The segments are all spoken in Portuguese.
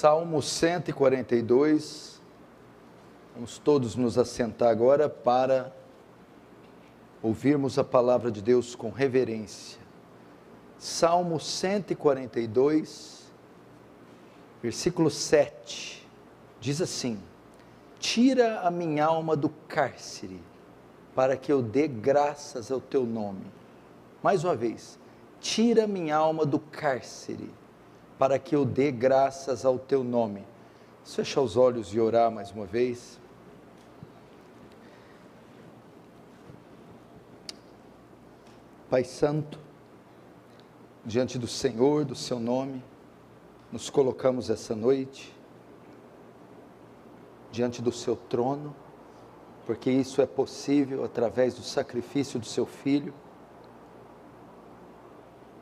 Salmo 142, vamos todos nos assentar agora para ouvirmos a palavra de Deus com reverência. Salmo 142, versículo 7, diz assim: tira a minha alma do cárcere, para que eu dê graças ao teu nome. Mais uma vez, tira minha alma do cárcere, para que eu dê graças ao teu nome. Vamos fechar os olhos e orar mais uma vez. Pai Santo, diante do Senhor, do seu nome, nos colocamos essa noite, diante do seu trono, porque isso é possível através do sacrifício do seu Filho,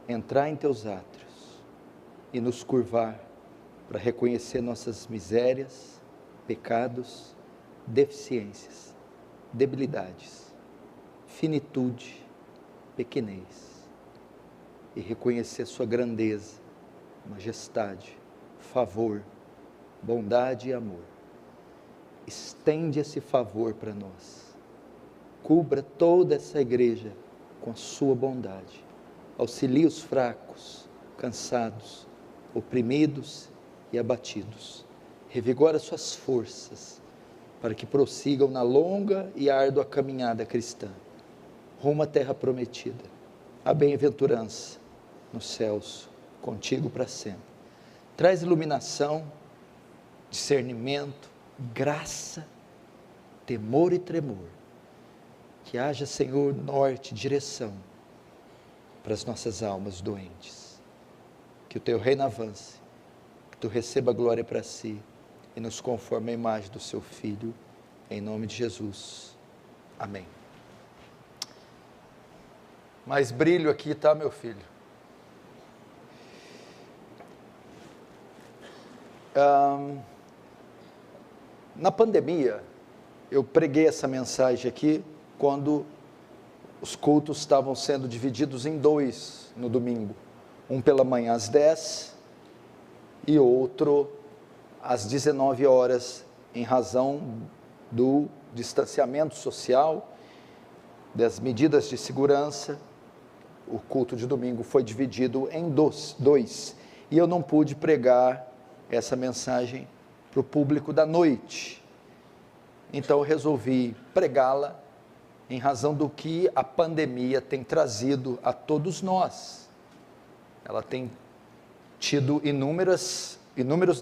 entrar em teus átrios e nos curvar para reconhecer nossas misérias, pecados, deficiências, debilidades, finitude, pequenez, e reconhecer sua grandeza, majestade, favor, bondade e amor. Estende esse favor para nós, cubra toda essa igreja com a sua bondade, auxilie os fracos, cansados, oprimidos e abatidos, revigora suas forças, para que prossigam na longa e árdua caminhada cristã, rumo à terra prometida, a bem-aventurança nos céus, contigo para sempre. Traz iluminação, discernimento, graça, temor e tremor, que haja, Senhor, norte, direção, para as nossas almas doentes. Que o teu reino avance, que tu receba a glória para si, e nos conforme a imagem do seu Filho, em nome de Jesus, amém. Mais brilho aqui, tá, meu filho? Na pandemia, eu preguei essa mensagem aqui, quando os cultos estavam sendo divididos em dois no domingo, um pela manhã às 10 e outro às 19 horas, em razão do distanciamento social, das medidas de segurança. O culto de domingo foi dividido em dois, e eu não pude pregar essa mensagem para o público da noite, então eu resolvi pregá-la em razão do que a pandemia tem trazido a todos nós. Ela tem tido inúmeros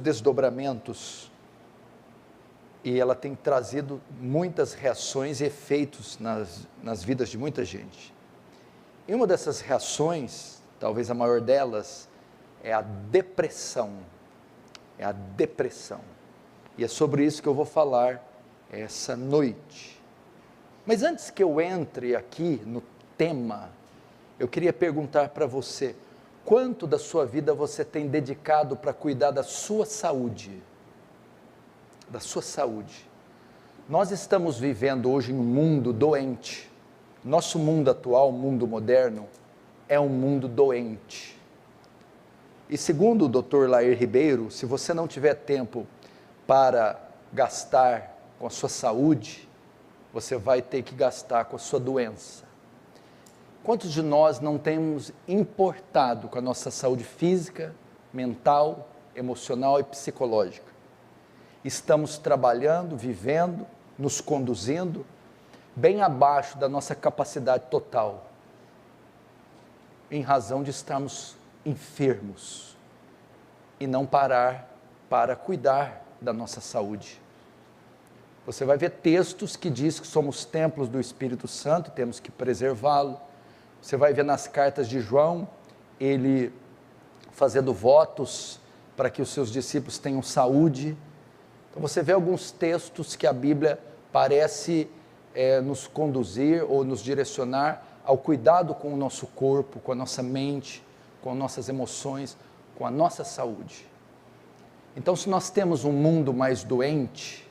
desdobramentos, e ela tem trazido muitas reações e efeitos nas vidas de muita gente. E uma dessas reações, talvez a maior delas, é a depressão. É a depressão. E é sobre isso que eu vou falar essa noite. Mas antes que eu entre aqui no tema, eu queria perguntar para você: quanto da sua vida você tem dedicado para cuidar da sua saúde? Da sua saúde. Nós estamos vivendo hoje em um mundo doente. Nosso mundo atual, o mundo moderno, é um mundo doente. E segundo o Dr. Lair Ribeiro, se você não tiver tempo para gastar com a sua saúde, você vai ter que gastar com a sua doença. Quantos de nós não temos importado com a nossa saúde física, mental, emocional e psicológica? Estamos trabalhando, vivendo, nos conduzindo bem abaixo da nossa capacidade total, em razão de estarmos enfermos e não parar para cuidar da nossa saúde. Você vai ver textos que diz que somos templos do Espírito Santo, temos que preservá-lo. Você vai ver nas cartas de João, ele fazendo votos para que os seus discípulos tenham saúde. Então você vê alguns textos que a Bíblia parece nos conduzir ou nos direcionar ao cuidado com o nosso corpo, com a nossa mente, com nossas emoções, com a nossa saúde. Então, se nós temos um mundo mais doente,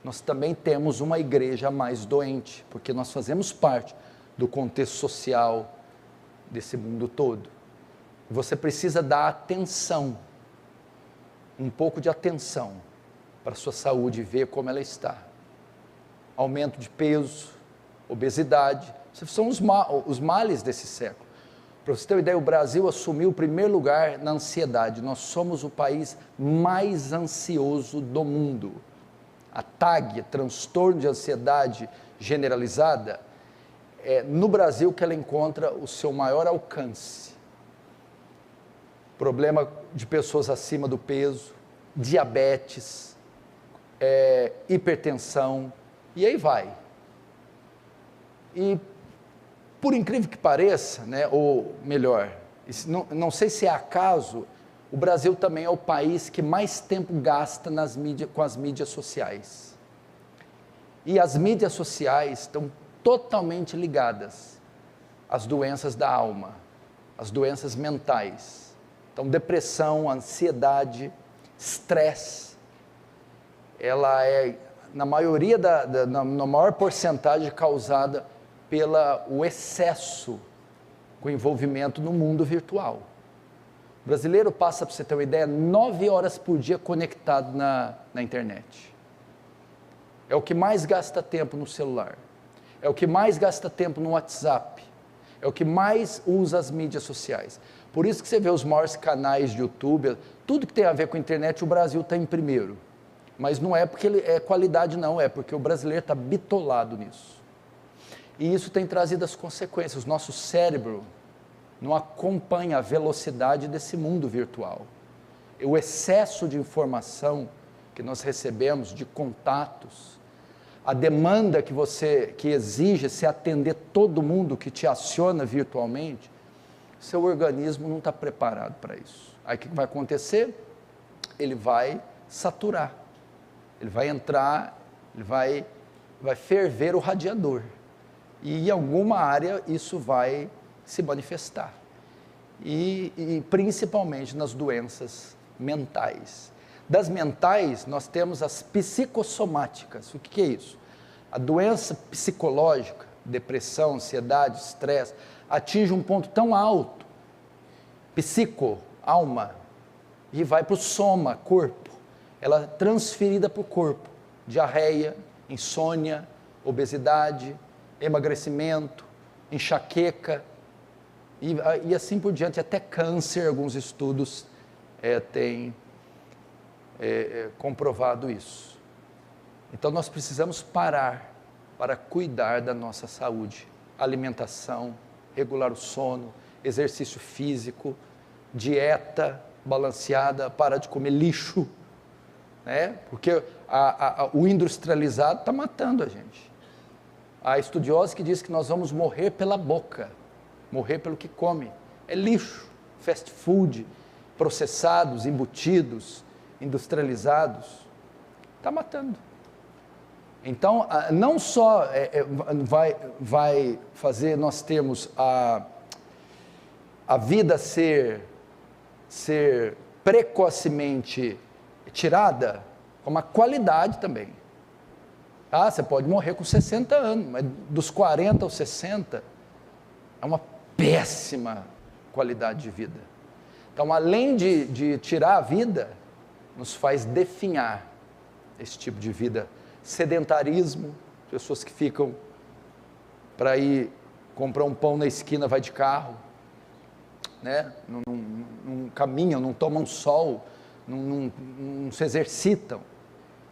nós também temos uma igreja mais doente, porque nós fazemos parte do contexto social desse mundo todo. Você precisa dar atenção um pouco de atenção para a sua saúde e ver como ela está. Aumento de peso, obesidade, são os males desse século. Para você ter uma ideia, o Brasil assumiu o primeiro lugar na ansiedade. Nós somos o país mais ansioso do mundo. A TAG, transtorno de ansiedade generalizada, é no Brasil que ela encontra o seu maior alcance. Problema de pessoas acima do peso, diabetes, hipertensão, e aí vai. E, por incrível que pareça, né, ou melhor, não sei se é acaso, o Brasil também é o país que mais tempo gasta com as mídias sociais. E as mídias sociais estão totalmente ligadas às doenças da alma, às doenças mentais. Então, depressão, ansiedade, estresse, ela é, na maioria, na maior porcentagem, causada pelo excesso com envolvimento no mundo virtual. O brasileiro passa, para você ter uma ideia, 9 horas por dia conectado na internet. É o que mais gasta tempo no celular. É o que mais gasta tempo no WhatsApp. É o que mais usa as mídias sociais. Por isso que você vê os maiores canais de YouTube, tudo que tem a ver com a internet, o Brasil está em primeiro. Mas não é porque é qualidade não, é porque o brasileiro está bitolado nisso. E isso tem trazido as consequências. O nosso cérebro não acompanha a velocidade desse mundo virtual. O excesso de informação que nós recebemos, de contatos, a demanda que exige se atender todo mundo que te aciona virtualmente, seu organismo não está preparado para isso. Aí o que vai acontecer? Ele vai saturar, ele vai entrar, ele vai ferver o radiador. E em alguma área isso vai se manifestar. E principalmente nas doenças mentais. Das mentais, nós temos as psicossomáticas. O que é isso? A doença psicológica, depressão, ansiedade, estresse, atinge um ponto tão alto, psico, alma, e vai para o soma, corpo. Ela é transferida para o corpo. Diarreia, insônia, obesidade, emagrecimento, enxaqueca, e assim por diante, até câncer. Alguns estudos têm comprovado isso. Então nós precisamos parar para cuidar da nossa saúde, alimentação, regular o sono, exercício físico, dieta balanceada, parar de comer lixo, né? Porque o industrializado está matando a gente. Há estudiosos que dizem que nós vamos morrer pela boca, morrer pelo que come. É lixo, fast food, processados, embutidos, industrializados, está matando. Então, não só vai fazer nós termos a vida ser precocemente tirada, como a qualidade também. Você pode morrer com 60 anos, mas dos 40 aos 60 é uma péssima qualidade de vida. Então, além de tirar a vida, nos faz definhar esse tipo de vida. Sedentarismo, pessoas que ficam para ir comprar um pão na esquina, vai de carro, né? Não caminham, não tomam sol, não se exercitam,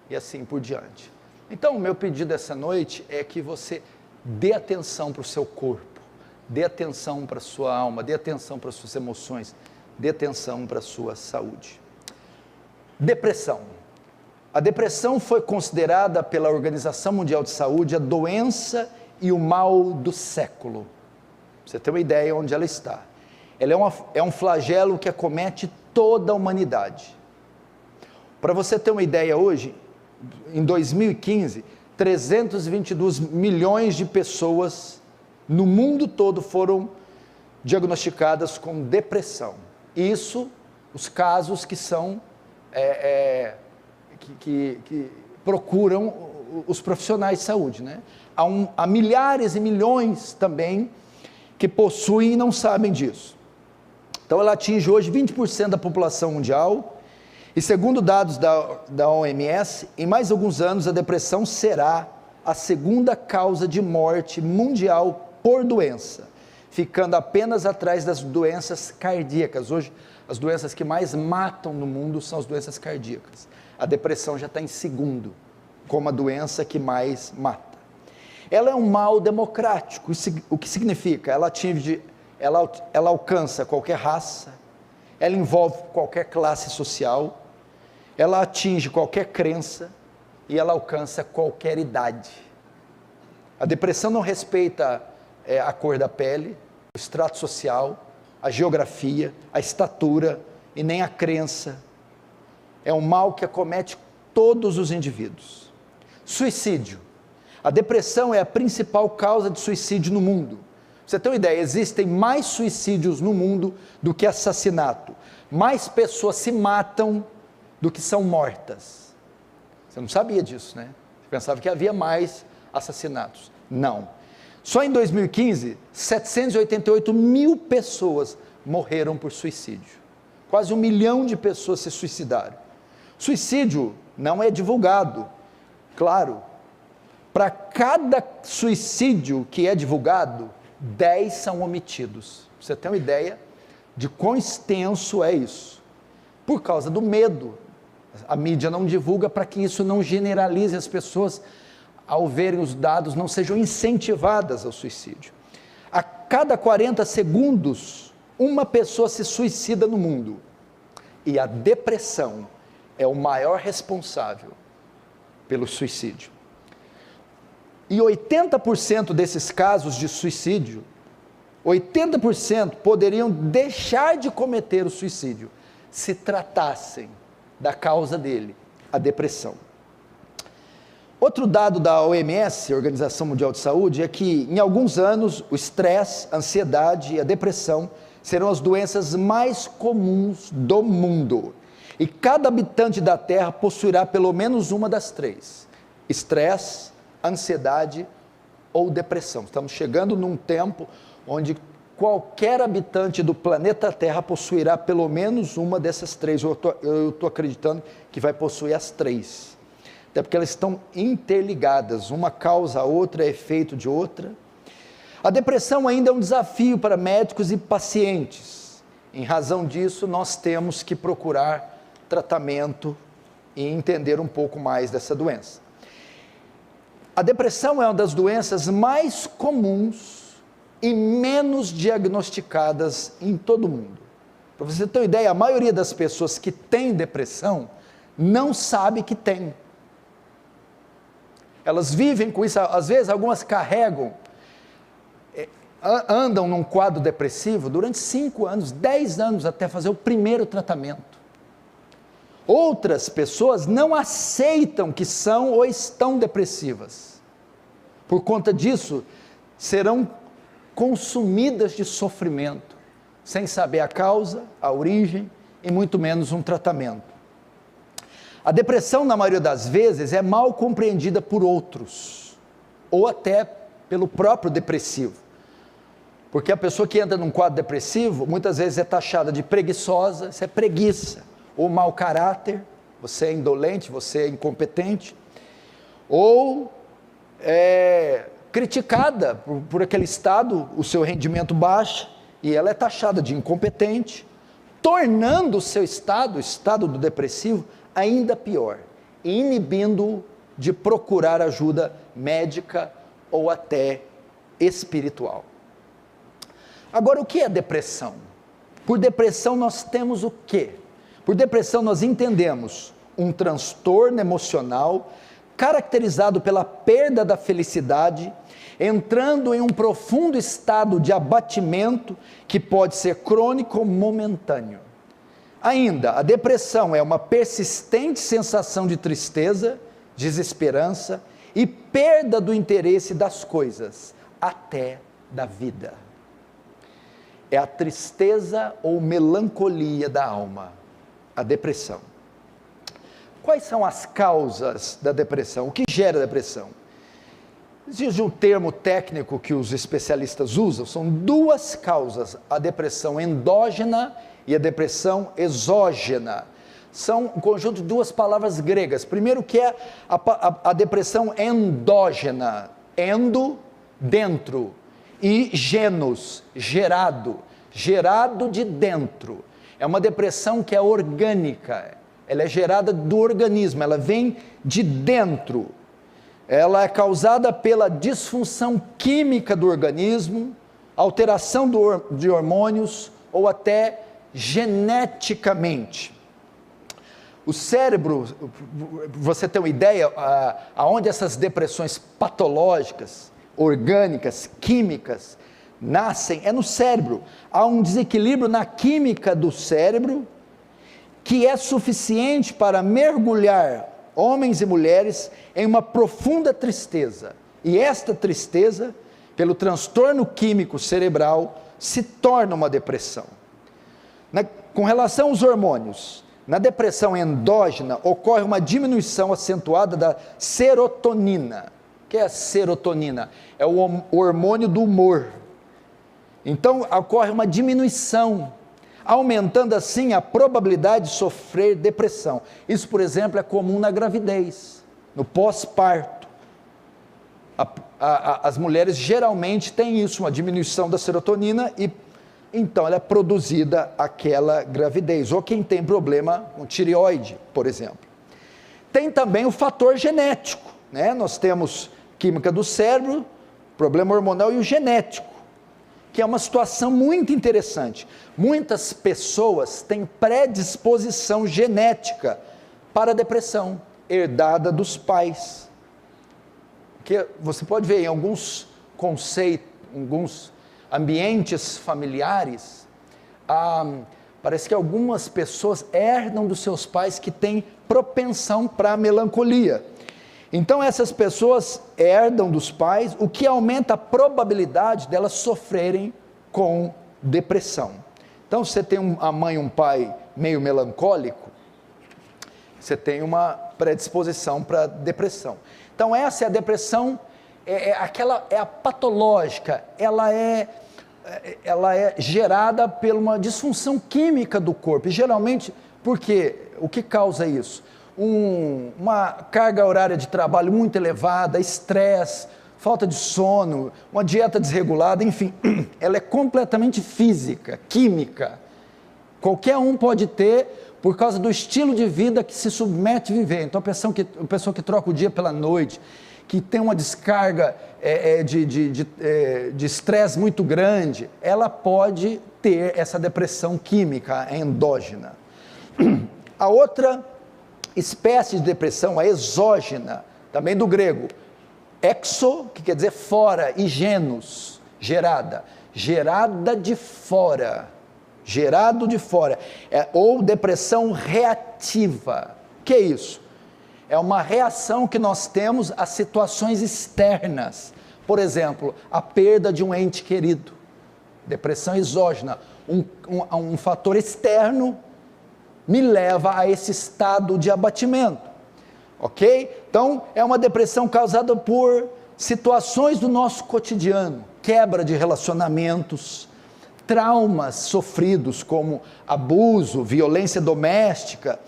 e assim por diante. Então, o meu pedido essa noite é que você dê atenção para o seu corpo, dê atenção para a sua alma, dê atenção para as suas emoções, dê atenção para a sua saúde. Depressão. A depressão foi considerada pela Organização Mundial de Saúde a doença e o mal do século. Você tem uma ideia onde ela está. Ela é um flagelo que acomete toda a humanidade. Para você ter uma ideia hoje, em 2015, 322 milhões de pessoas no mundo todo foram diagnosticadas com depressão. Isso, os casos que são, que procuram os profissionais de saúde, né? Há milhares e milhões também que possuem e não sabem disso. Então ela atinge hoje 20% da população mundial E segundo dados da OMS, em mais alguns anos a depressão será a segunda causa de morte mundial por doença, ficando apenas atrás das doenças cardíacas. Hoje, as doenças que mais matam no mundo são as doenças cardíacas. A depressão já está em segundo, como a doença que mais mata. Ela é um mal democrático. O que significa? Ela alcança qualquer raça, ela envolve qualquer classe social, ela atinge qualquer crença e ela alcança qualquer idade. A depressão não respeita a cor da pele, o extrato social, a geografia, a estatura e nem a crença. É um mal que acomete todos os indivíduos. Suicídio. A depressão é a principal causa de suicídio no mundo. Pra você ter uma ideia, existem mais suicídios no mundo do que assassinato. Mais pessoas se matam do que são mortas. Você não sabia disso, né? Você pensava que havia mais assassinatos. Não. Só em 2015, 788 mil pessoas morreram por suicídio. Quase 1 milhão de pessoas se suicidaram. Suicídio não é divulgado. Claro, para cada suicídio que é divulgado, 10 são omitidos. Você tem uma ideia de quão extenso é isso? Por causa do medo. A mídia não divulga para que isso não generalize as pessoas, ao verem os dados, não sejam incentivadas ao suicídio. A cada 40 segundos, uma pessoa se suicida no mundo. E a depressão é o maior responsável pelo suicídio. E 80% desses casos de suicídio, 80% poderiam deixar de cometer o suicídio, se tratassem da causa dele, a depressão. Outro dado da OMS, Organização Mundial de Saúde, é que em alguns anos o estresse, a ansiedade e a depressão serão as doenças mais comuns do mundo. E cada habitante da Terra possuirá pelo menos uma das três: estresse, ansiedade ou depressão. Estamos chegando num tempo onde qualquer habitante do planeta Terra possuirá pelo menos uma dessas três. Eu estou acreditando que vai possuir as três. Até porque elas estão interligadas, uma causa a outra, é efeito de outra. A depressão ainda é um desafio para médicos e pacientes. Em razão disso, nós temos que procurar tratamento e entender um pouco mais dessa doença. A depressão é uma das doenças mais comuns e menos diagnosticadas em todo o mundo. Para você ter uma ideia, a maioria das pessoas que tem depressão não sabe que tem. Elas vivem com isso, às vezes algumas carregam, andam num quadro depressivo durante 5 anos, 10 anos até fazer o primeiro tratamento. Outras pessoas não aceitam que são ou estão depressivas. Por conta disso, serão consumidas de sofrimento, sem saber a causa, a origem e muito menos um tratamento. A depressão, na maioria das vezes, é mal compreendida por outros, ou até pelo próprio depressivo. Porque a pessoa que entra num quadro depressivo, muitas vezes é taxada de preguiçosa, isso é preguiça, ou mau caráter, você é indolente, você é incompetente, ou criticada por aquele estado, o seu rendimento baixa, e ela é taxada de incompetente, tornando o seu estado, o estado do depressivo, ainda pior, inibindo-o de procurar ajuda médica ou até espiritual. Agora, o que é depressão? Por depressão nós temos o quê? Por depressão nós entendemos um transtorno emocional caracterizado pela perda da felicidade, entrando em um profundo estado de abatimento que pode ser crônico ou momentâneo. Ainda, a depressão é uma persistente sensação de tristeza, desesperança e perda do interesse das coisas, até da vida. É a tristeza ou melancolia da alma, a depressão. Quais são as causas da depressão? O que gera a depressão? Existe um termo técnico que os especialistas usam, são 2 causas, a depressão endógena e a depressão exógena. são um conjunto de duas palavras gregas. Primeiro que é a depressão endógena, endo, dentro, e genos, gerado, gerado de dentro. É uma depressão que é orgânica, ela é gerada do organismo, ela vem de dentro. Ela é causada pela disfunção química do organismo, alteração de hormônios ou até geneticamente. O cérebro, você tem uma ideia, aonde essas depressões patológicas, orgânicas, químicas, nascem, é no cérebro. Há um desequilíbrio na química do cérebro que é suficiente para mergulhar homens e mulheres em uma profunda tristeza. E esta tristeza, pelo transtorno químico cerebral, se torna uma depressão. Com relação aos hormônios, na depressão endógena ocorre uma diminuição acentuada da serotonina. O que é a serotonina? É o hormônio do humor. Então ocorre uma diminuição, aumentando assim a probabilidade de sofrer depressão. Isso, por exemplo, é comum na gravidez, no pós-parto. As mulheres geralmente têm isso, uma diminuição da serotonina, e então ela é produzida aquela gravidez, ou quem tem problema com tireoide, por exemplo. Tem também o fator genético, né? Nós temos química do cérebro, problema hormonal e o genético, que é uma situação muito interessante. Muitas pessoas têm predisposição genética para a depressão, herdada dos pais. Que você pode ver em alguns conceitos, alguns ambientes familiares, parece que algumas pessoas herdam dos seus pais que têm propensão para a melancolia. Então essas pessoas herdam dos pais, o que aumenta a probabilidade delas sofrerem com depressão. Então, se você tem uma mãe e um pai meio melancólico, você tem uma predisposição para depressão. Então essa é a depressão, é a patológica, ela é gerada por uma disfunção química do corpo, e geralmente, porque o que causa isso? Uma carga horária de trabalho muito elevada, estresse, falta de sono, uma dieta desregulada, enfim, ela é completamente física, química. Qualquer um pode ter por causa do estilo de vida que se submete a viver. Então a pessoa que troca o dia pela noite, que tem uma descarga de estresse muito grande, ela pode ter essa depressão química endógena. A outra espécie de depressão, a exógena, também do grego, exo, que quer dizer fora, e genos, gerada de fora, gerado de fora, ou depressão reativa. O que é isso? É uma reação que nós temos a situações externas, por exemplo, a perda de um ente querido, depressão exógena, um fator externo me leva a esse estado de abatimento, ok? Então, é uma depressão causada por situações do nosso cotidiano, quebra de relacionamentos, traumas sofridos como abuso, violência doméstica,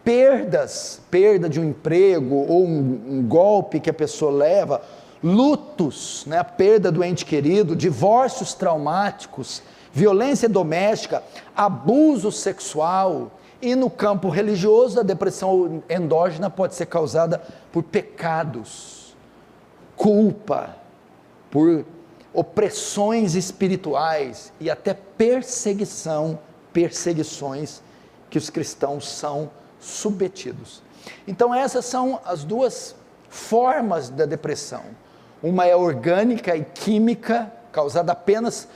perda de um emprego ou um golpe que a pessoa leva, lutos, né, a perda do ente querido, divórcios traumáticos, violência doméstica, abuso sexual. E no campo religioso, a depressão endógena pode ser causada por pecados, culpa, por opressões espirituais e até perseguições que os cristãos são submetidos. Então essas são as duas formas da depressão. Uma é orgânica e química, causada apenas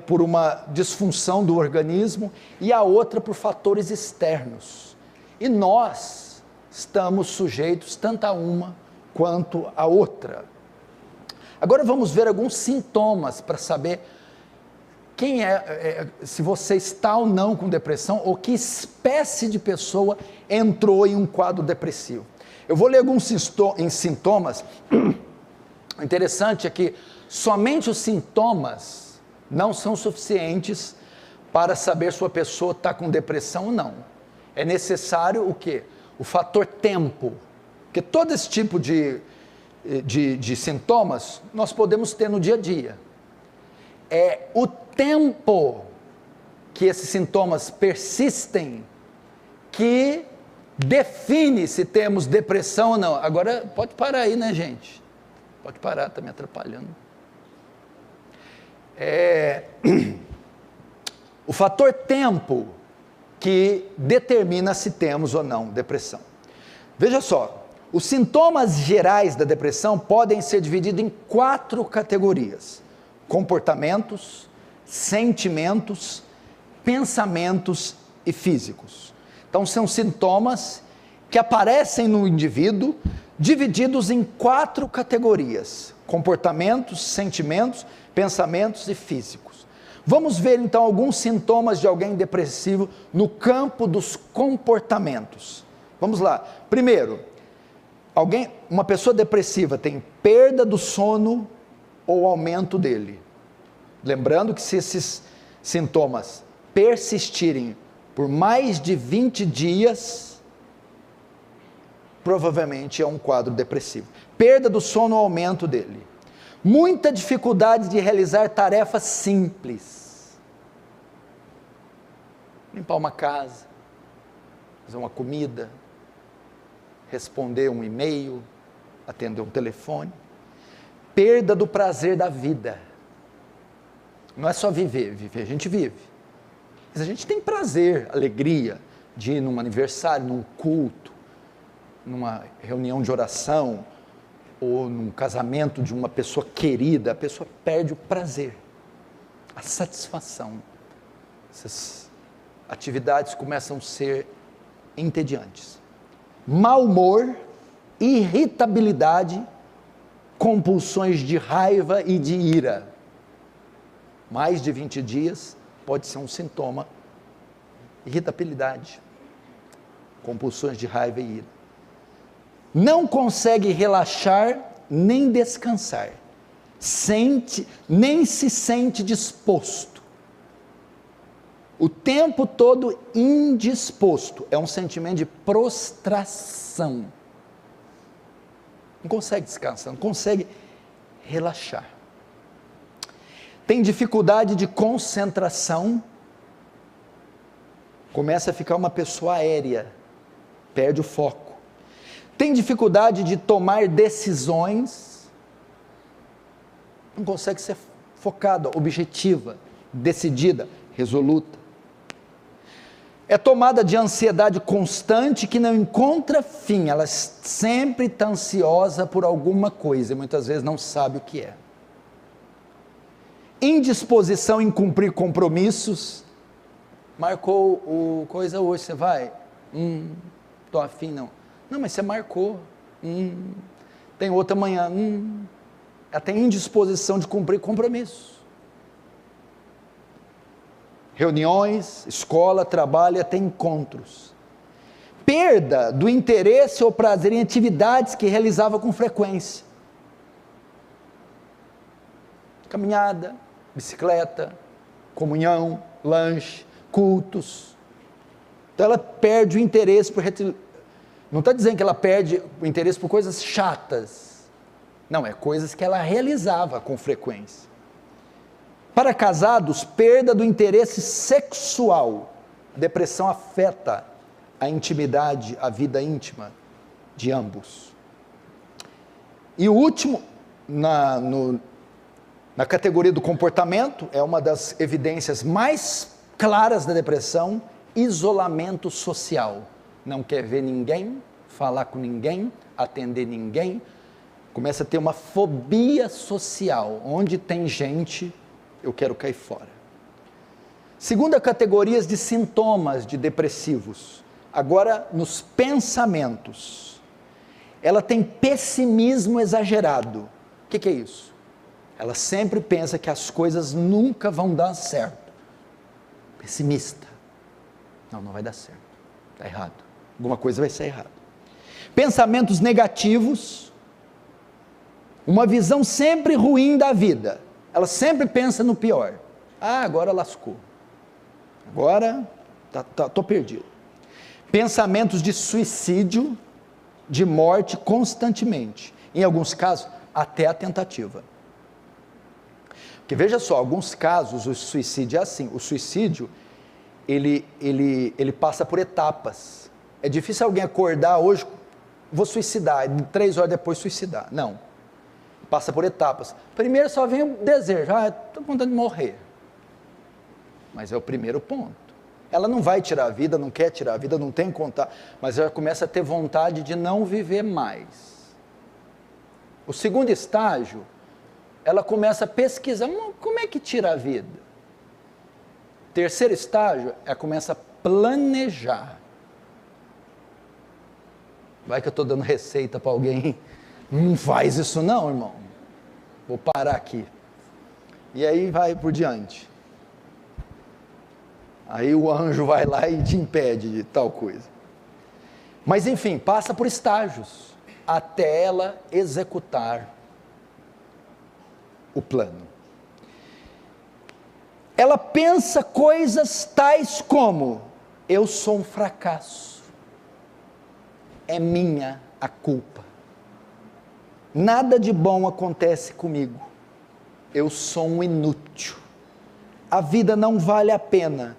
por uma disfunção do organismo, e a outra por fatores externos. E nós estamos sujeitos tanto a uma quanto a outra. Agora vamos ver alguns sintomas para saber se você está ou não com depressão, ou que espécie de pessoa entrou em um quadro depressivo. Eu vou ler alguns sintomas. O interessante é que somente os sintomas não são suficientes para saber se a pessoa está com depressão ou não. É necessário o quê? O fator tempo. Porque todo esse tipo de sintomas nós podemos ter no dia a dia. É o tempo que esses sintomas persistem que define se temos depressão ou não. Agora pode parar aí, né, gente? Pode parar, está me atrapalhando. O fator tempo que determina se temos ou não depressão. Veja só, os sintomas gerais da depressão podem ser divididos em 4 categorias: comportamentos, sentimentos, pensamentos e físicos. Então são sintomas que aparecem no indivíduo divididos em 4 categorias: comportamentos, sentimentos, pensamentos e físicos. Vamos ver então alguns sintomas de alguém depressivo no campo dos comportamentos. Vamos lá. Primeiro, uma pessoa depressiva tem perda do sono ou aumento dele. Lembrando que se esses sintomas persistirem por mais de 20 dias, provavelmente é um quadro depressivo. Perda do sono ou aumento dele. Muita dificuldade de realizar tarefas simples. Limpar uma casa, fazer uma comida, responder um e-mail, atender um telefone. Perda do prazer da vida. Não é só viver a gente vive. Mas a gente tem prazer, alegria de ir num aniversário, num culto, numa reunião de oração, ou num casamento de uma pessoa querida. A pessoa perde o prazer, a satisfação. Essas atividades começam a ser entediantes. Mau humor, irritabilidade, compulsões de raiva e de ira. Mais de 20 dias pode ser um sintoma. Irritabilidade, compulsões de raiva e ira. Não consegue relaxar nem descansar, nem se sente disposto, o tempo todo indisposto. É um sentimento de prostração, não consegue descansar, não consegue relaxar, tem dificuldade de concentração, começa a ficar uma pessoa aérea, perde o foco, tem dificuldade de tomar decisões, não consegue ser focada, objetiva, decidida, resoluta. É tomada de ansiedade constante que não encontra fim, ela sempre está ansiosa por alguma coisa, e muitas vezes não sabe o que é. Indisposição em cumprir compromissos, marcou o coisa hoje, você vai? Estou afim não. Não, mas você marcou, tem outra amanhã, ela tem indisposição de cumprir compromissos. Reuniões, escola, trabalho, até encontros. Perda do interesse ou prazer em atividades que realizava com frequência. Caminhada, bicicleta, comunhão, lanche, cultos. Então ela perde o interesse por... Não está dizendo que ela perde o interesse por coisas chatas. Não, é coisas que ela realizava com frequência. Para casados, perda do interesse sexual. A depressão afeta a intimidade, a vida íntima de ambos. E o último, na categoria do comportamento, é uma das evidências mais claras da depressão: isolamento social. Não quer ver ninguém, falar com ninguém, atender ninguém, começa a ter uma fobia social. Onde tem gente, eu quero cair fora. Segunda categoria de sintomas de depressivos, agora nos pensamentos. Ela tem pessimismo exagerado. O que é isso? Ela sempre pensa que as coisas nunca vão dar certo. Pessimista. Não vai dar certo. Está errado. Alguma coisa vai ser errada. Pensamentos negativos. Uma visão sempre ruim da vida. Ela sempre pensa no pior. Agora lascou. Agora estou perdido. pensamentos de suicídio, de morte constantemente. Em alguns casos, até a tentativa. Porque veja só, alguns casos o suicídio é assim, o suicídio, ele passa por etapas. É difícil alguém acordar hoje, vou suicidar, e 3 horas depois suicidar. Não. Passa por etapas. Primeiro só vem o desejo, estou com vontade de morrer. Mas é o primeiro ponto. Ela não vai tirar a vida, não quer tirar a vida, não tem contato, mas ela começa a ter vontade de não viver mais. O segundo estágio, ela começa a pesquisar, como é que tira a vida? Terceiro estágio, ela começa a planejar. Vai que eu estou dando receita para alguém, não faz isso não, irmão. Vou parar aqui. E aí vai por diante. Aí o anjo vai lá e te impede de tal coisa. Mas enfim, passa por estágios, até ela executar o plano. Ela pensa coisas tais como: eu sou um fracasso, é minha a culpa, nada de bom acontece comigo, eu sou um inútil, a vida não vale a pena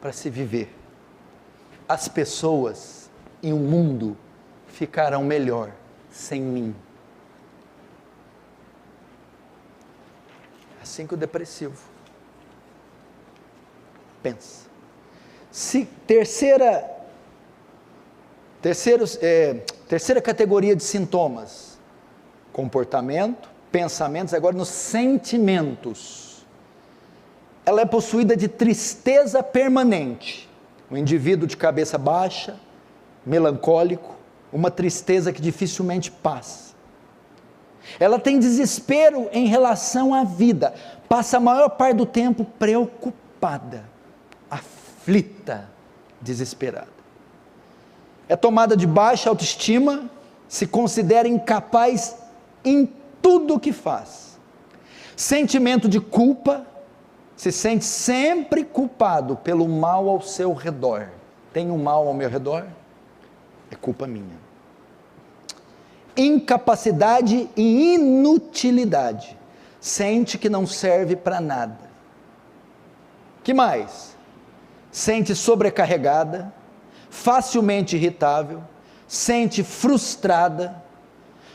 para se viver, as pessoas e o mundo ficarão melhor sem mim. Assim que o depressivo pensa. Terceira categoria de sintomas: comportamento, pensamentos, agora nos sentimentos. Ela é possuída de tristeza permanente, um indivíduo de cabeça baixa, melancólico, uma tristeza que dificilmente passa. Ela tem desespero em relação à vida, passa a maior parte do tempo preocupada, aflita, desesperada. É tomada de baixa autoestima, se considera incapaz em tudo o que faz. Sentimento de culpa, se sente sempre culpado pelo mal ao seu redor. Tem um mal ao meu redor? É culpa minha. Incapacidade e inutilidade. Sente que não serve para nada. Que mais? Sente sobrecarregada, facilmente irritável, sente frustrada,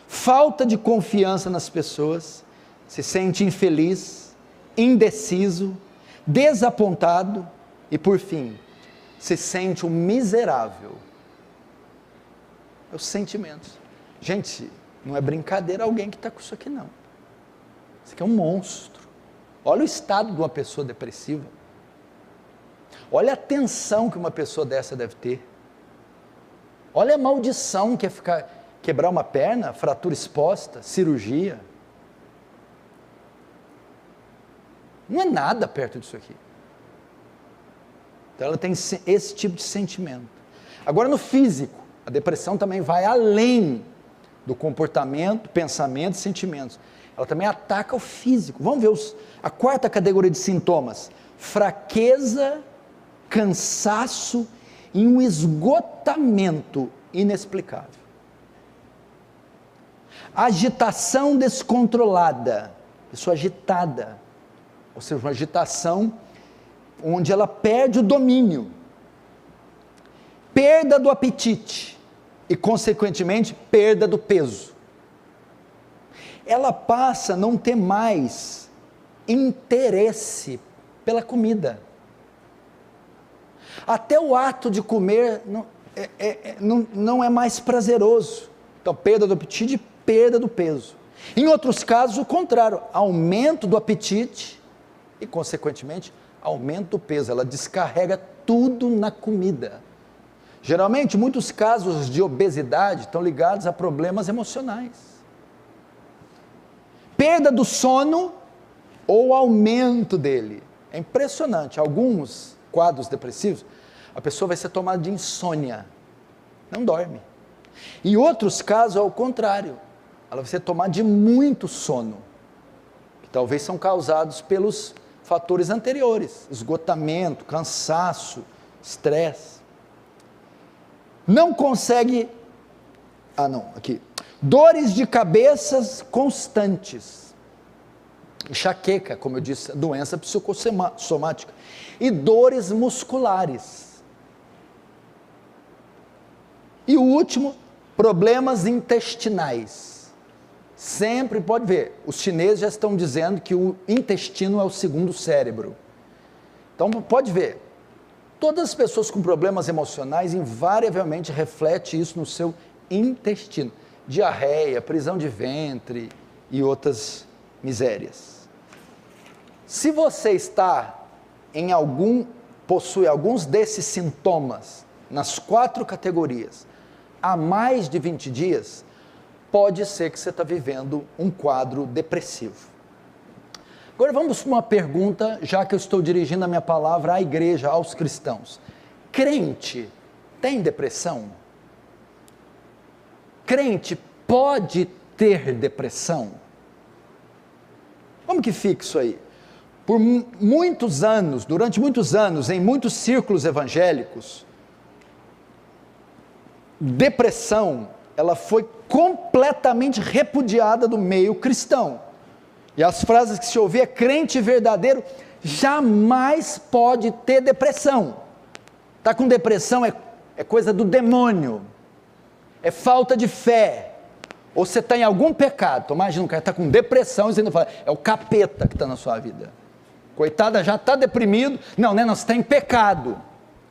falta de confiança nas pessoas, se sente infeliz, indeciso, desapontado e, por fim, se sente um miserável. Os sentimentos. Gente, não é brincadeira alguém que está com isso aqui não. Isso aqui é um monstro. Olha o estado de uma pessoa depressiva. Olha a tensão que uma pessoa dessa deve ter. Olha a maldição que é quebrar uma perna, fratura exposta, cirurgia. Não é nada perto disso aqui. Então ela tem esse tipo de sentimento. Agora no físico, a depressão também vai além do comportamento, pensamento e sentimentos. Ela também ataca o físico. Vamos ver a quarta categoria de sintomas: fraqueza, cansaço e um esgotamento inexplicável. Agitação descontrolada, pessoa agitada, ou seja, uma agitação onde ela perde o domínio, perda do apetite e, consequentemente, perda do peso. Ela passa a não ter mais interesse pela comida. Até o ato de comer não é mais prazeroso. Então, perda do apetite e perda do peso. Em outros casos, o contrário, aumento do apetite e, consequentemente, aumento do peso. Ela descarrega tudo na comida. Geralmente, muitos casos de obesidade estão ligados a problemas emocionais. Perda do sono ou aumento dele. É impressionante. Alguns quadros depressivos, a pessoa vai ser tomada de insônia. Não dorme. Em outros casos, ao contrário. Ela vai ser tomada de muito sono. Que talvez são causados pelos fatores anteriores. Esgotamento, cansaço, estresse. não consegue, aqui, dores de cabeças constantes, enxaqueca, como eu disse, doença psicossomática, e dores musculares. E o último, problemas intestinais. Sempre pode ver, os chineses já estão dizendo que o intestino é o segundo cérebro. Então pode ver, todas as pessoas com problemas emocionais invariavelmente refletem isso no seu intestino. Diarreia, prisão de ventre e outras misérias. Se você possui alguns desses sintomas nas 4 categorias há mais de 20 dias, pode ser que você está vivendo um quadro depressivo. Agora vamos para uma pergunta, já que eu estou dirigindo a minha palavra à igreja, aos cristãos. Crente tem depressão? Crente pode ter depressão? Como que fica isso aí? Por muitos anos, durante muitos anos, em muitos círculos evangélicos, depressão, ela foi completamente repudiada do meio cristão. E as frases que se ouvia é: crente verdadeiro jamais pode ter depressão. Está com depressão é coisa do demônio, é falta de fé, ou você está em algum pecado. Imagina um cara está com depressão e você ainda fala, é o capeta que está na sua vida. Coitada, já está deprimido. Não, né? Não, você está em pecado,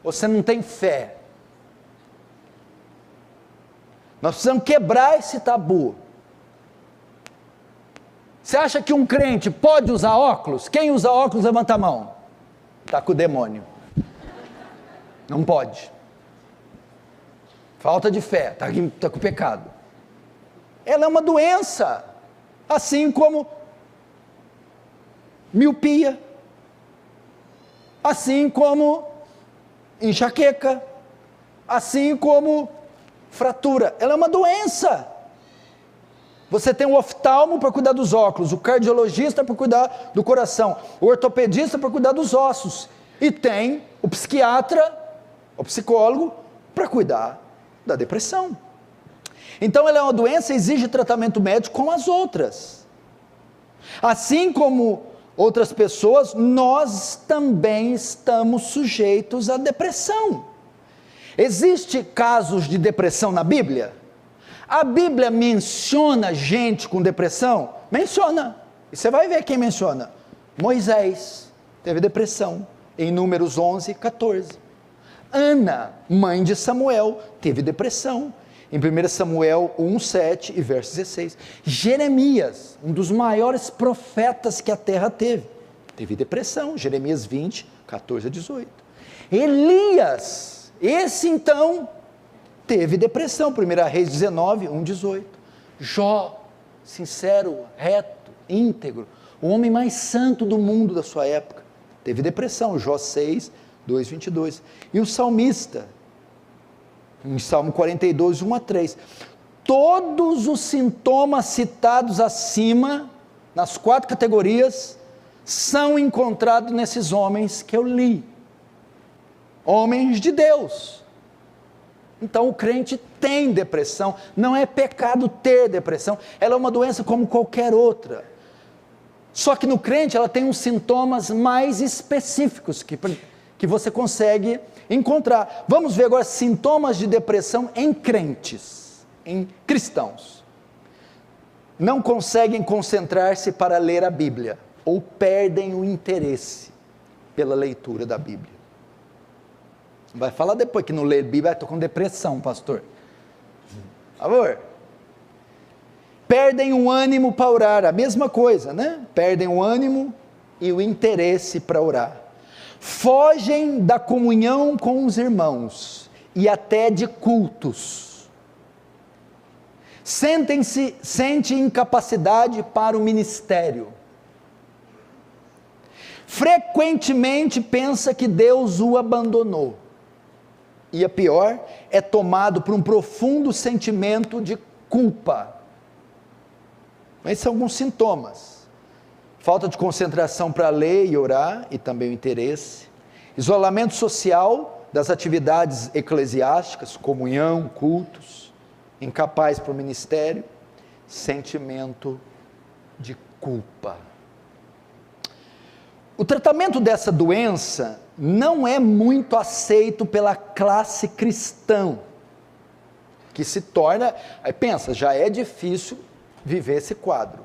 você não tem fé. Nós precisamos quebrar esse tabu. Você acha que um crente pode usar óculos? Quem usa óculos, levanta a mão. Está com o demônio. Não pode. Falta de fé, está com pecado. Ela é uma doença, assim como miopia, assim como enxaqueca, assim como fratura. Ela é uma doença. Você tem o oftalmo para cuidar dos óculos, o cardiologista para cuidar do coração, o ortopedista para cuidar dos ossos, e tem o psiquiatra, o psicólogo, para cuidar da depressão. Então ela é uma doença e exige tratamento médico como as outras. Assim como outras pessoas, nós também estamos sujeitos à depressão. Existem casos de depressão na Bíblia? A Bíblia menciona gente com depressão? Menciona. E você vai ver quem menciona. Moisés teve depressão, em Números 11, 14. Ana, mãe de Samuel, teve depressão, em 1 Samuel 1, 7 e verso 16. Jeremias, um dos maiores profetas que a terra teve depressão, Jeremias 20, 14 a 18. Elias, esse então, teve depressão, 1 Reis 19, 1, 18. Jó, sincero, reto, íntegro, o homem mais santo do mundo da sua época, teve depressão, Jó 6, 2, 22. E o salmista, em Salmo 42, 1 a 3. Todos os sintomas citados acima, nas 4 categorias, são encontrados nesses homens que eu li. Homens de Deus. Então o crente tem depressão, não é pecado ter depressão, ela é uma doença como qualquer outra. Só que no crente ela tem uns sintomas mais específicos que você consegue encontrar. Vamos ver agora sintomas de depressão em crentes, em cristãos. Não conseguem concentrar-se para ler a Bíblia, ou perdem o interesse pela leitura da Bíblia. Vai falar depois que não lê a Bíblia, estou com depressão, pastor. Por favor. Perdem o ânimo para orar, a mesma coisa, né? Perdem o ânimo e o interesse para orar. Fogem da comunhão com os irmãos e até de cultos. Sentem incapacidade para o ministério. Frequentemente pensa que Deus o abandonou. E a pior, é tomado por um profundo sentimento de culpa. Esses são alguns sintomas. Falta de concentração para ler e orar, e também o interesse. Isolamento social, das atividades eclesiásticas, comunhão, cultos, incapaz para o ministério, sentimento de culpa. O tratamento dessa doença não é muito aceito pela classe cristã, que se torna, aí pensa, já é difícil viver esse quadro.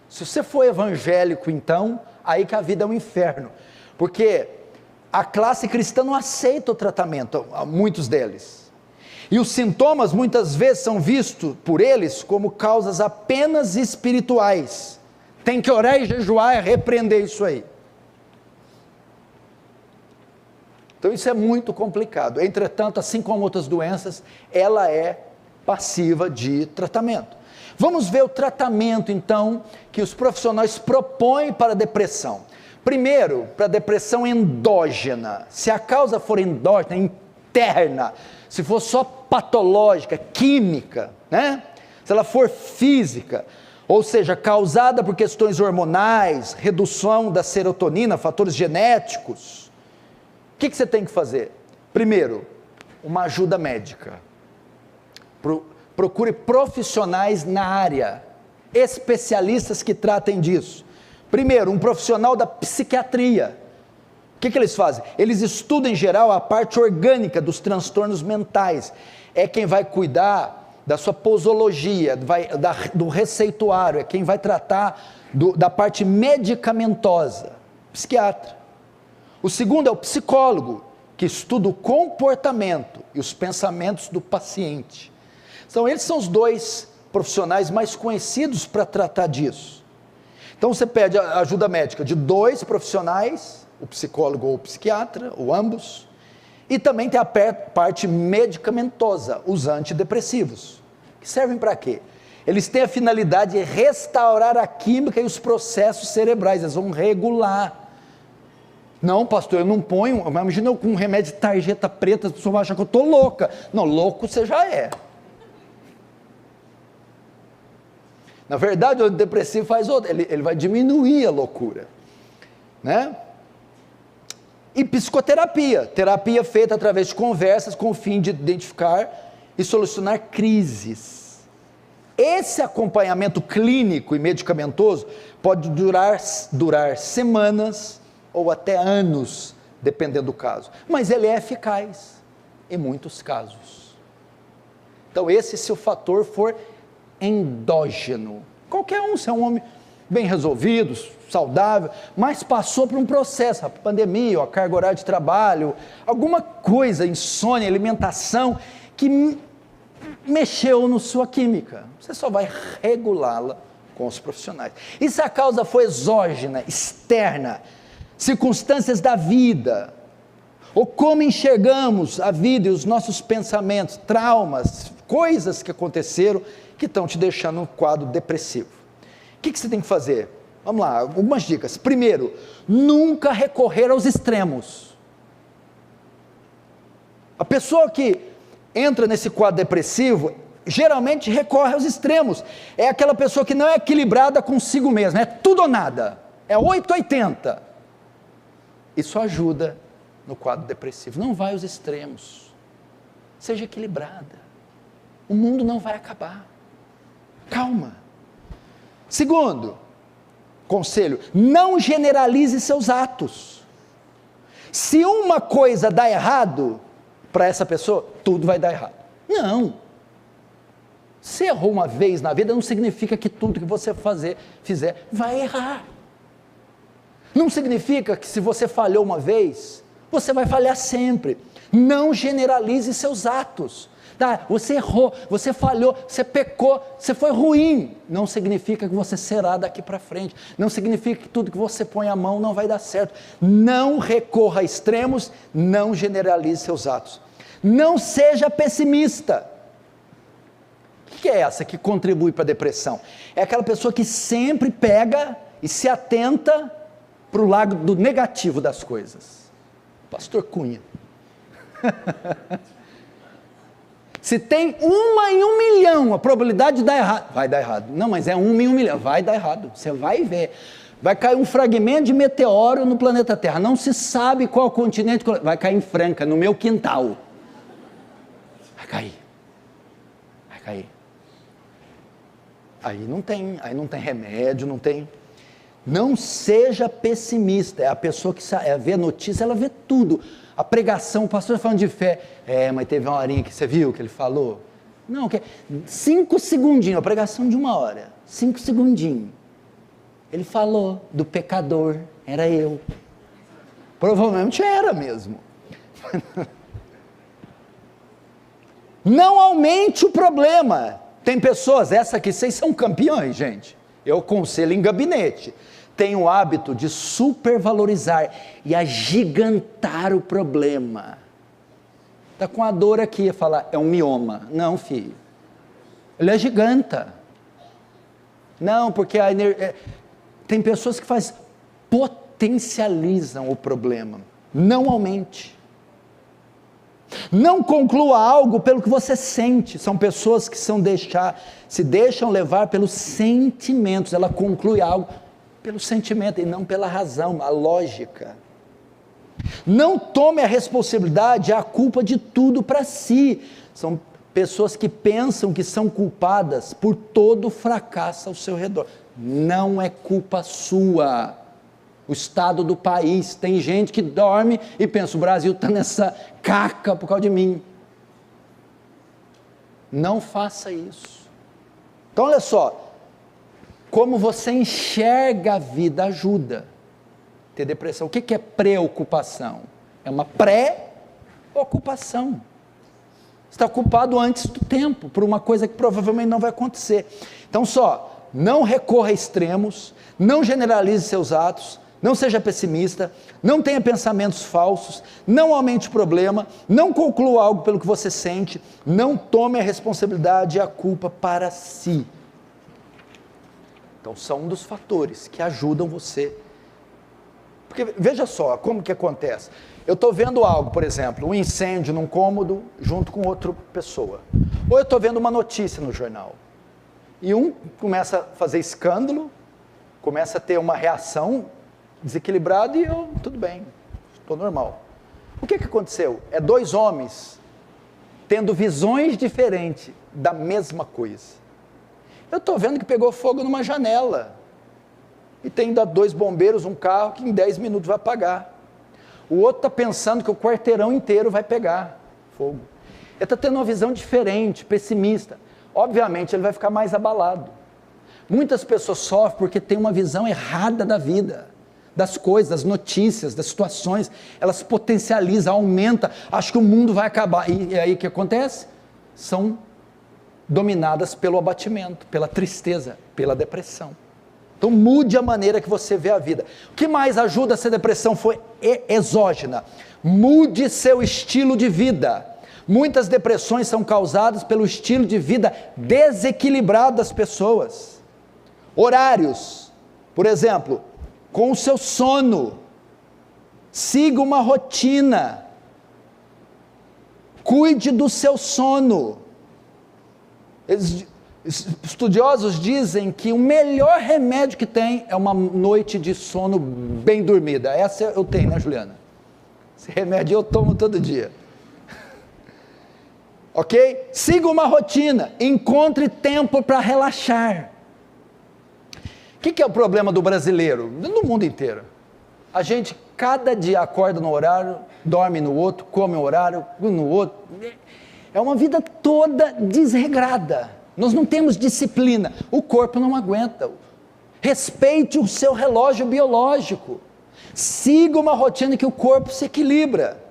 Se você for evangélico então, aí que a vida é um inferno, porque a classe cristã não aceita o tratamento, muitos deles, e os sintomas muitas vezes são vistos por eles como causas apenas espirituais, tem que orar e jejuar e repreender isso aí. Então isso é muito complicado. Entretanto, assim como outras doenças, ela é passiva de tratamento. Vamos ver o tratamento então que os profissionais propõem para a depressão. Primeiro, para a depressão endógena. Se a causa for endógena, interna, se for só patológica, química, né? Se ela for física, ou seja, causada por questões hormonais, redução da serotonina, fatores genéticos, o que você tem que fazer? Primeiro, uma ajuda médica. Procure profissionais na área, especialistas que tratem disso. Primeiro, um profissional da psiquiatria. O que eles fazem? Eles estudam em geral a parte orgânica dos transtornos mentais. É quem vai cuidar da sua posologia, do receituário, é quem vai tratar da parte medicamentosa. Psiquiatra. O segundo é o psicólogo, que estuda o comportamento e os pensamentos do paciente. Então, eles são os dois profissionais mais conhecidos para tratar disso. Então, você pede a ajuda médica de dois profissionais, o psicólogo ou o psiquiatra, ou ambos, e também tem a parte medicamentosa, os antidepressivos, que servem para quê? Eles têm a finalidade de restaurar a química e os processos cerebrais, eles vão regular. Não, pastor, eu não ponho, imagina eu com um remédio de tarjeta preta, as pessoas vão achar que eu estou louca. Não, louco você já é. Na verdade, o antidepressivo faz outro, ele vai diminuir a loucura, né? E psicoterapia, terapia feita através de conversas com o fim de identificar e solucionar crises. Esse acompanhamento clínico e medicamentoso pode durar semanas ou até anos, dependendo do caso, mas ele é eficaz em muitos casos. Então esse, se o fator for endógeno, qualquer um, se é um homem bem resolvido, saudável, mas passou por um processo, a pandemia, ou a carga horária de trabalho, alguma coisa, insônia, alimentação, que mexeu na sua química, você só vai regulá-la com os profissionais. E se a causa for exógena, externa, circunstâncias da vida, ou como enxergamos a vida e os nossos pensamentos, traumas, coisas que aconteceram, que estão te deixando um quadro depressivo. O que você tem que fazer? Vamos lá, algumas dicas. Primeiro, nunca recorrer aos extremos. A pessoa que entra nesse quadro depressivo, geralmente recorre aos extremos. É aquela pessoa que não é equilibrada consigo mesma, é tudo ou nada, é 880. Isso ajuda no quadro depressivo. Não vai aos extremos. Seja equilibrada. O mundo não vai acabar. Calma. Segundo conselho, não generalize seus atos. Se uma coisa dá errado para essa pessoa, tudo vai dar errado. Não. Se errou uma vez na vida, não significa que tudo que você fizer vai errar. Não significa que se você falhou uma vez, você vai falhar sempre. Não generalize seus atos. Tá? Você errou, você falhou, você pecou, você foi ruim. Não significa que você será daqui para frente. Não significa que tudo que você põe a mão não vai dar certo. Não recorra a extremos, não generalize seus atos. Não seja pessimista. O que é essa que contribui para a depressão? É aquela pessoa que sempre pega e se atenta para o lado negativo das coisas. Pastor Cunha. Se tem 1 em 1 milhão a probabilidade de dar errado, vai dar errado. Não, mas é 1 em 1 milhão, vai dar errado. Você vai ver. Vai cair um fragmento de meteoro no planeta Terra. Não se sabe qual continente. Vai cair em Franca, no meu quintal. Vai cair. Vai cair. Aí não tem remédio, não tem. Não seja pessimista. É a pessoa que vê notícia, ela vê tudo. A pregação, o pastor falando de fé. Mas teve uma horinha que você viu que ele falou? Não, 5 segundinhos, a pregação de 1 hora. 5 segundinhos. Ele falou do pecador, era eu. Provavelmente era mesmo. Não aumente o problema. Tem pessoas, essa aqui, vocês são campeões, gente. Eu aconselho em gabinete. Tem o hábito de supervalorizar e agigantar o problema. Está com a dor aqui, ia falar, é um mioma. Não, filho. Ele agiganta. Não, porque tem pessoas que potencializam o problema. Não aumente. Não conclua algo pelo que você sente. São pessoas que se deixam levar pelos sentimentos. Ela conclui algo pelo sentimento e não pela razão, a lógica. Não tome a responsabilidade, a culpa de tudo para si. São pessoas que pensam que são culpadas por todo o fracasso ao seu redor. Não é culpa sua. O estado do país, tem gente que dorme e pensa, o Brasil está nessa caca por causa de mim. Não faça isso. Então olha só, como você enxerga a vida ajuda. Ter depressão, o que é preocupação? É uma pré-ocupação. Você está ocupado antes do tempo, por uma coisa que provavelmente não vai acontecer. Então não recorra a extremos, não generalize seus atos, não seja pessimista, não tenha pensamentos falsos, não aumente o problema, não conclua algo pelo que você sente, não tome a responsabilidade e a culpa para si. Então são um dos fatores que ajudam você. Porque veja só, como que acontece? Eu estou vendo algo, por exemplo, um incêndio num cômodo junto com outra pessoa. Ou eu estou vendo uma notícia no jornal. E um começa a fazer escândalo, começa a ter uma reação desequilibrada e eu, tudo bem, estou normal. O que aconteceu? É 2 homens tendo visões diferentes da mesma coisa. Eu estou vendo que pegou fogo numa janela. E tem ainda 2 bombeiros, um carro que em 10 minutos vai apagar. O outro está pensando que o quarteirão inteiro vai pegar fogo. Ele está tendo uma visão diferente, pessimista. Obviamente ele vai ficar mais abalado. Muitas pessoas sofrem porque têm uma visão errada da vida, das coisas, das notícias, das situações. Elas potencializam, aumentam, acham que o mundo vai acabar. E aí o que acontece? São dominadas pelo abatimento, pela tristeza, pela depressão. Então mude a maneira que você vê a vida. O que mais ajuda essa depressão foi exógena. Mude seu estilo de vida. Muitas depressões são causadas pelo estilo de vida desequilibrado das pessoas. Horários, por exemplo, com o seu sono. Siga uma rotina. Cuide do seu sono. Estudiosos dizem que o melhor remédio que tem é uma noite de sono bem dormida. Essa eu tenho, né, Juliana? Esse remédio eu tomo todo dia. Ok? Siga uma rotina, encontre tempo para relaxar. O que é o problema do brasileiro? No mundo inteiro. A gente cada dia acorda no horário, dorme no outro, come no horário, no outro. É uma vida toda desregrada. Nós não temos disciplina, o corpo não aguenta. Respeite o seu relógio biológico. Siga uma rotina que o corpo se equilibra.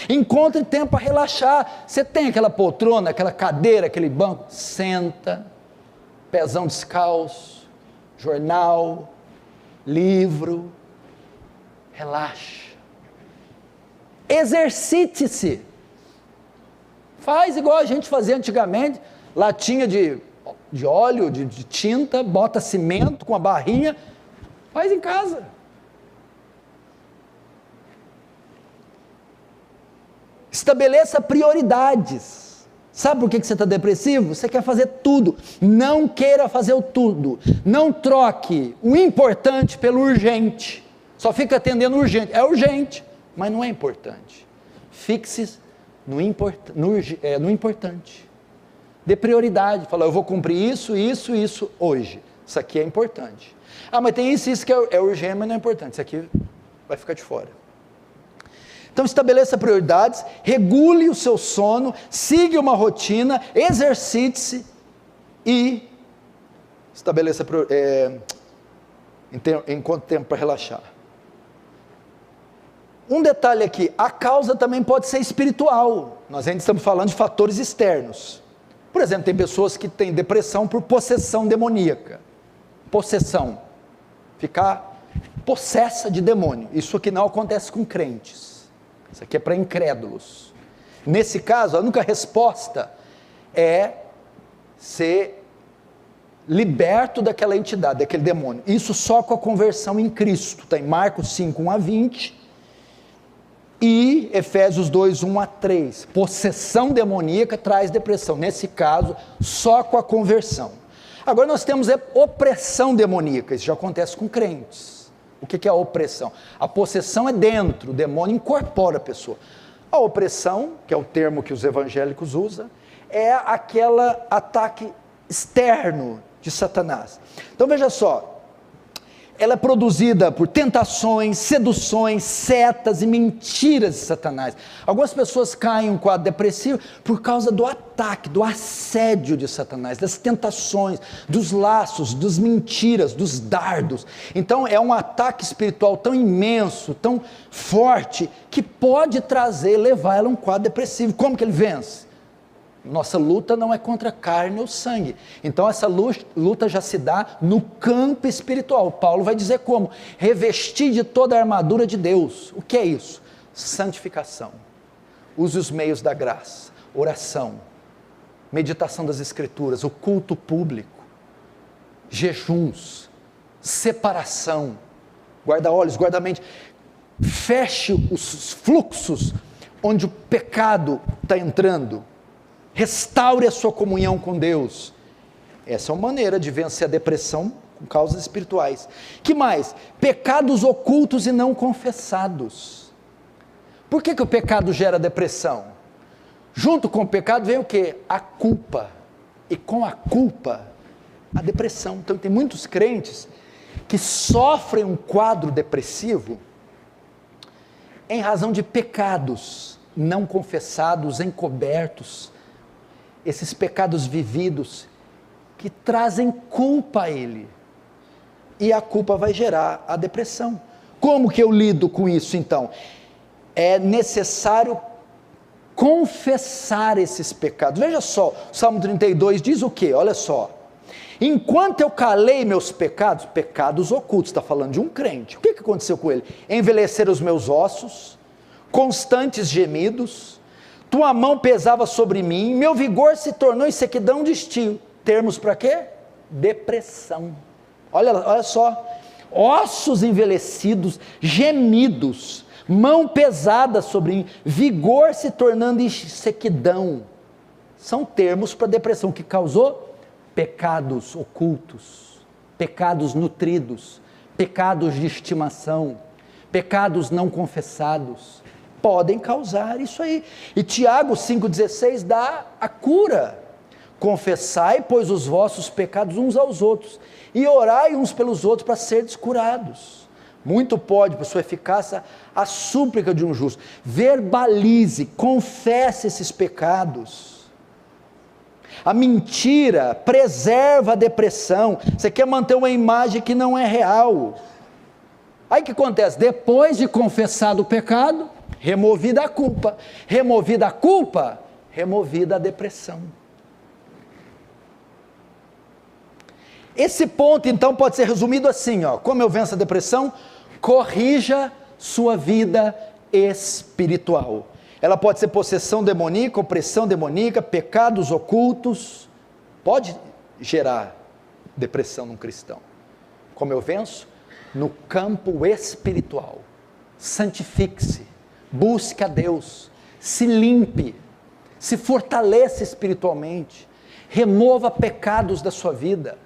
Encontre tempo para relaxar. Você tem aquela poltrona, aquela cadeira, aquele banco, senta, pezão descalço, jornal, livro, relaxa. Exercite-se. Faz igual a gente fazia antigamente, latinha de óleo, de tinta, bota cimento com a barrinha, faz em casa. Estabeleça prioridades. Sabe por que você está depressivo? Você quer fazer tudo. Não queira fazer o tudo. Não troque o importante pelo urgente. Só fica atendendo o urgente. É urgente, mas não é importante. Fixe no importante. Dê prioridade. Fala, eu vou cumprir isso hoje. Isso aqui é importante. Ah, mas tem isso que é urgente, mas não é importante. Isso aqui vai ficar de fora. Então estabeleça prioridades, regule o seu sono, siga uma rotina, exercite-se e estabeleça enquanto tempo para relaxar. Um detalhe aqui, a causa também pode ser espiritual. Nós ainda estamos falando de fatores externos. Por exemplo, tem pessoas que têm depressão por possessão demoníaca. Possessão. Ficar possessa de demônio. Isso aqui não acontece com crentes. Isso aqui é para incrédulos. Nesse caso, a única resposta é ser liberto daquela entidade, daquele demônio. Isso só com a conversão em Cristo. Está em Marcos 5, 1 a 20 e Efésios 2, 1 a 3. Possessão demoníaca traz depressão. Nesse caso, só com a conversão. Agora nós temos opressão demoníaca. Isso já acontece com crentes. O que é a opressão? A possessão é dentro, o demônio incorpora a pessoa. A opressão, que é o termo que os evangélicos usam, é aquele ataque externo de Satanás. Então veja só, ela é produzida por tentações, seduções, setas e mentiras de Satanás. Algumas pessoas caem em um quadro depressivo por causa do ataque, do assédio de Satanás, das tentações, dos laços, das mentiras, dos dardos. Então é um ataque espiritual tão imenso, tão forte, que pode levar ela a um quadro depressivo. Como que ele vence? Nossa luta não é contra a carne ou sangue. Então essa luta já se dá no campo espiritual. Paulo vai dizer como? Revestir de toda a armadura de Deus. O que é isso? Santificação. Use os meios da graça. Oração. Meditação das escrituras. O culto público. Jejuns. Separação. Guarda-olhos, guarda-mente. Feche os fluxos onde o pecado está entrando. Restaure a sua comunhão com Deus. Essa é uma maneira de vencer a depressão com causas espirituais. Que mais? Pecados ocultos e não confessados. Por que o pecado gera depressão? Junto com o pecado vem o quê? A culpa. E com a culpa, a depressão. Então tem muitos crentes que sofrem um quadro depressivo em razão de pecados não confessados, encobertos. Esses pecados vividos que trazem culpa a ele, e a culpa vai gerar a depressão. Como que eu lido com isso então? É necessário confessar esses pecados. Veja só, o Salmo 32 diz o quê? Olha só, enquanto eu calei meus pecados, pecados ocultos, está falando de um crente, o que aconteceu com ele? Envelheceram os meus ossos, constantes gemidos, tua mão pesava sobre mim, meu vigor se tornou em sequidão de estio. Termos para quê? Depressão. Olha só, ossos envelhecidos, gemidos, mão pesada sobre mim, vigor se tornando em sequidão. São termos para depressão que causou pecados ocultos, pecados nutridos, pecados de estimação, pecados não confessados. Podem causar isso aí. E Tiago 5,16 dá a cura. Confessai, pois, os vossos pecados uns aos outros, e orai uns pelos outros para serdes curados. Muito pode, por sua eficácia, a súplica de um justo. Verbalize, confesse esses pecados. A mentira preserva a depressão. Você quer manter uma imagem que não é real. Aí o que acontece? Depois de confessado o pecado, removida a culpa, removida a depressão. Esse ponto então pode ser resumido assim, como eu venço a depressão? Corrija sua vida espiritual. Ela pode ser possessão demoníaca, opressão demoníaca, pecados ocultos, pode gerar depressão num cristão. Como eu venço? No campo espiritual. Santifique-se. Busque a Deus, se limpe, se fortaleça espiritualmente, remova pecados da sua vida.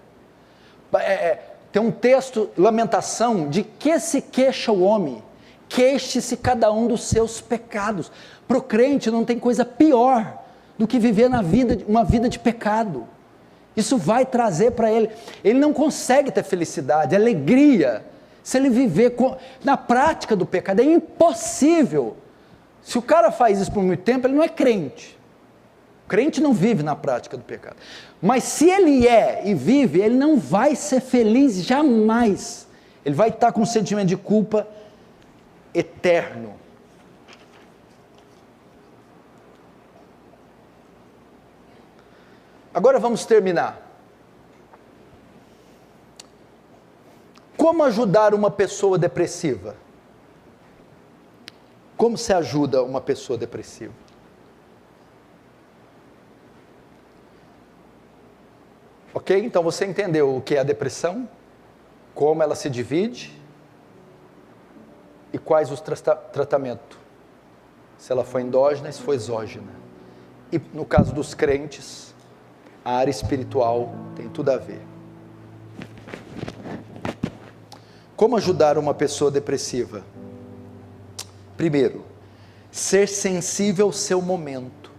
Tem um texto, Lamentação, de que se queixa o homem? Queixe-se cada um dos seus pecados. Para o crente não tem coisa pior do que viver uma vida de pecado. Isso vai trazer para ele, ele não consegue ter felicidade, alegria, se ele viver na prática do pecado, é impossível. Se o cara faz isso por muito tempo, ele não é crente. O crente não vive na prática do pecado. Mas se ele é e vive, ele não vai ser feliz jamais. Ele vai estar com um sentimento de culpa eterno. Agora vamos terminar. Como ajudar uma pessoa depressiva? Como se ajuda uma pessoa depressiva? Ok? Então você entendeu o que é a depressão? Como ela se divide? E quais os tratamentos? Se ela foi endógena, se foi exógena. E no caso dos crentes, a área espiritual tem tudo a ver. Como ajudar uma pessoa depressiva? Primeiro, ser sensível ao seu momento.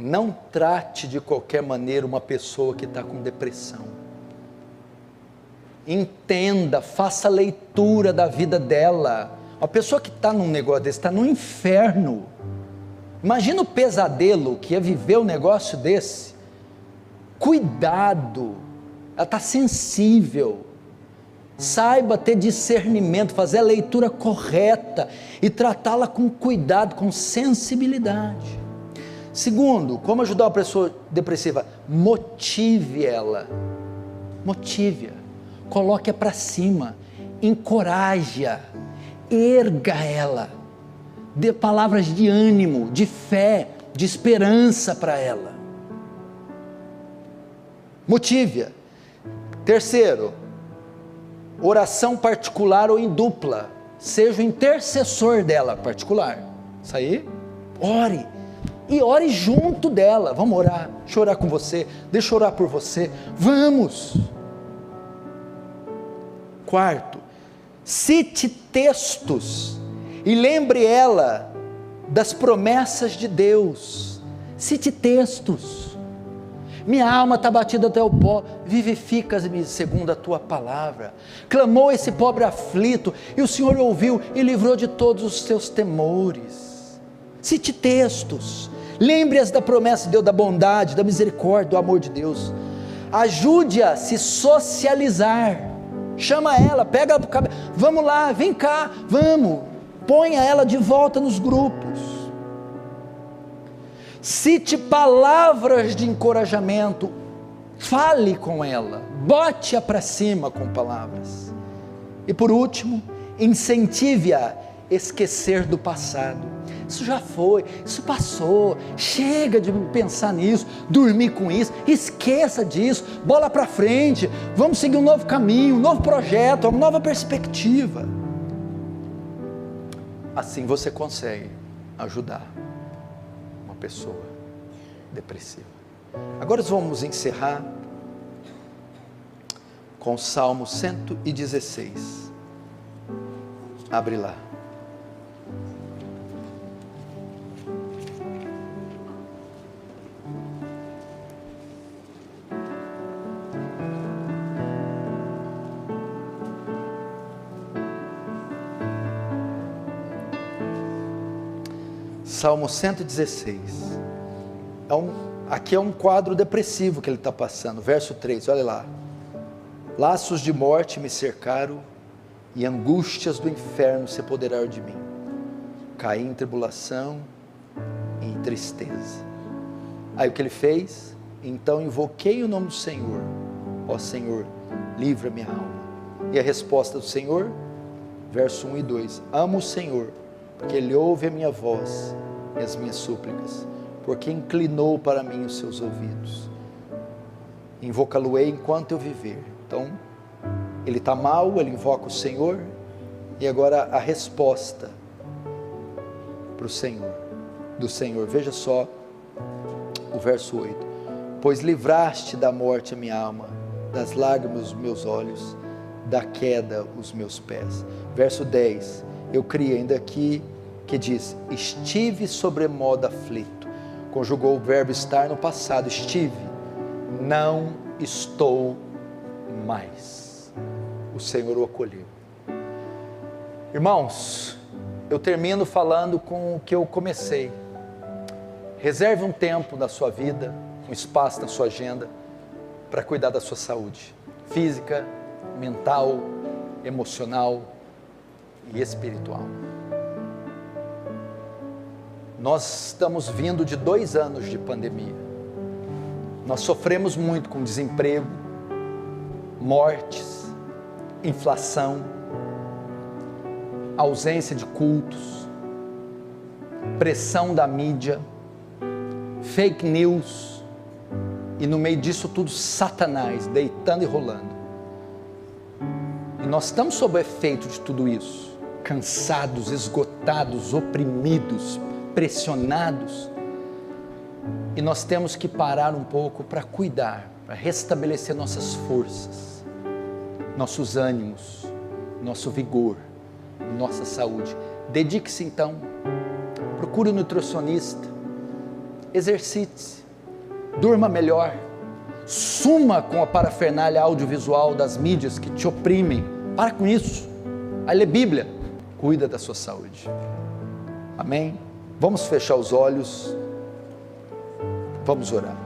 Não trate de qualquer maneira uma pessoa que está com depressão. Entenda, faça leitura da vida dela. Uma pessoa que está num negócio desse, está no inferno. Imagina o pesadelo que é viver um negócio desse. Cuidado, ela está sensível. Saiba ter discernimento, fazer a leitura correta e tratá-la com cuidado, com sensibilidade. Segundo, como ajudar uma pessoa depressiva? Motive ela. Motive-a. Coloque-a para cima. Encoraje-a. Erga ela. Dê palavras de ânimo, de fé, de esperança para ela. Motive-a. Terceiro, oração particular ou em dupla. Seja o intercessor dela particular. Isso aí, ore. E ore junto dela. Vamos orar. Deixa eu orar com você. Deixa eu orar por você. Vamos. Quarto, cite textos e lembre ela das promessas de Deus. Cite textos. Minha alma está batida até o pó, vivifica-me segundo a tua palavra. Clamou esse pobre aflito, e o Senhor ouviu e livrou de todos os seus temores. Cite textos, lembre-as da promessa de Deus, da bondade, da misericórdia, do amor de Deus. Ajude-a a se socializar. Chama ela, pega ela para o cabelo, vamos lá, vem cá, vamos. Ponha ela de volta nos grupos. Cite palavras de encorajamento, fale com ela, bote-a para cima com palavras. E por último, incentive-a a esquecer do passado. Isso já foi, isso passou, chega de pensar nisso, dormir com isso, esqueça disso, bola para frente, vamos seguir um novo caminho, um novo projeto, uma nova perspectiva. Assim você consegue ajudar uma pessoa depressiva. Agora vamos encerrar com o Salmo 116. Abre lá. Salmo 116, aqui é um quadro depressivo que ele está passando, verso 3, olha lá. Laços de morte me cercaram, e angústias do inferno se apoderaram de mim. Caí em tribulação e em tristeza. Aí o que ele fez? Então invoquei o nome do Senhor. Ó Senhor, livra minha alma. E a resposta do Senhor, verso 1 e 2, amo o Senhor, porque Ele ouve a minha voz e as minhas súplicas, porque inclinou para mim os seus ouvidos. Invocá-lo-ei enquanto eu viver. Então, ele está mal, ele invoca o Senhor, e agora a resposta para o Senhor, do Senhor, veja só o verso 8. Pois livraste da morte a minha alma, das lágrimas os meus olhos, da queda os meus pés. Verso 10, eu criei ainda aqui, que diz, estive sobremodo aflito. Conjugou o verbo estar no passado, estive, não estou mais. O Senhor o acolheu. Irmãos, eu termino falando com o que eu comecei. Reserve um tempo na sua vida, um espaço na sua agenda, para cuidar da sua saúde física, mental, emocional e espiritual. Nós estamos vindo de 2 anos de pandemia. Nós sofremos muito com desemprego, mortes, inflação, ausência de cultos, pressão da mídia, fake news, e no meio disso tudo Satanás deitando e rolando. E nós estamos sob o efeito de tudo isso, cansados, esgotados, oprimidos, pressionados, e nós temos que parar um pouco para cuidar, para restabelecer nossas forças, nossos ânimos, nosso vigor, nossa saúde. Dedique-se então, procure um nutricionista, exercite-se, durma melhor, suma com a parafernália audiovisual das mídias que te oprimem, para com isso, aí lê Bíblia, cuida da sua saúde, amém? Vamos fechar os olhos, vamos orar.